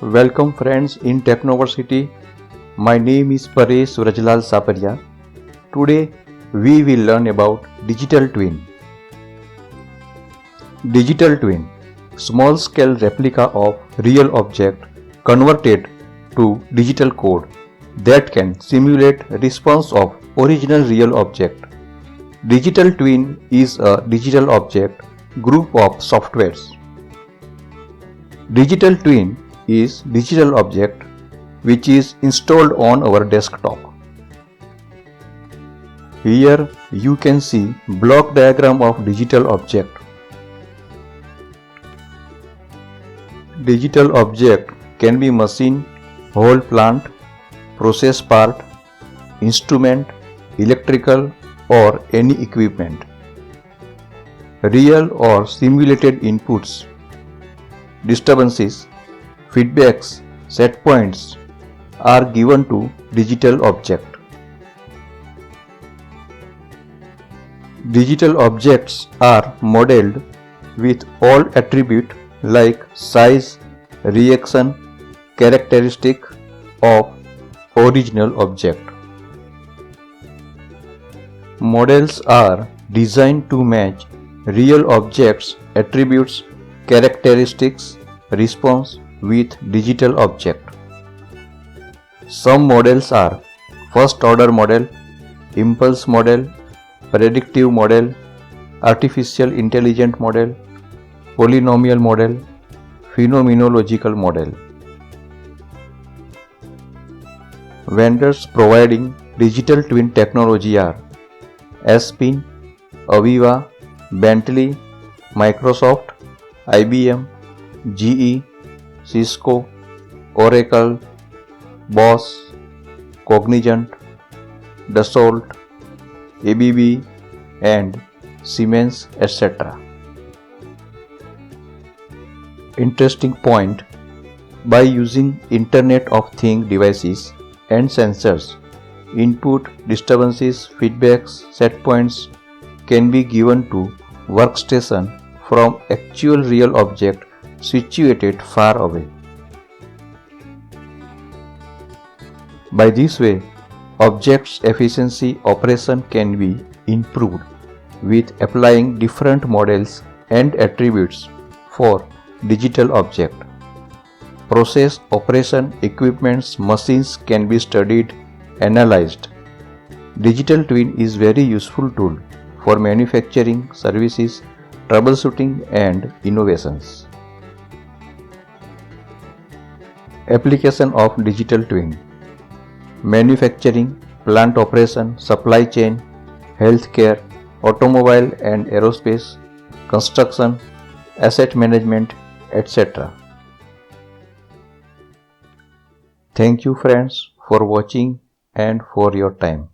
Welcome friends in TEKNOversity. My name is Paresh Surajlal Saparia. Today we will learn about digital twin. Digital twin, small scale replica of real object converted to digital code that can simulate response of original real object. Digital twin is a digital object group of softwares. Digital twin is digital object which is installed on our desktop. Here you can see block diagram of digital object. Digital object can be machine, whole plant, process part, instrument, electrical or any equipment. Real or simulated inputs, disturbances, feedbacks, set points are given to digital object. Digital objects are modeled with all attributes like size, reaction, characteristic of original object. Models are designed to match real objects' attributes, characteristics, response with digital object. Some models are first order model, impulse model, predictive model, artificial intelligent model, polynomial model, phenomenological model. Vendors providing digital twin technology are Spin, Aviva, Bentley, Microsoft, IBM, GE, Cisco, Oracle, Bosch, Cognizant, Dassault, ABB and Siemens, etc. Interesting point: by using Internet of Things devices and sensors, input, disturbances, feedbacks, set points can be given to workstation from actual real object situated far away. By this way, object's efficiency operation can be improved with applying different models and attributes for digital object. Process, operation, equipments, machines can be studied, analyzed. Digital twin is very useful tool for manufacturing, services, troubleshooting and innovations. Application of digital twin: manufacturing, plant operation, supply chain, healthcare, automobile and aerospace, construction, asset management, etc. Thank you friends for watching and for your time.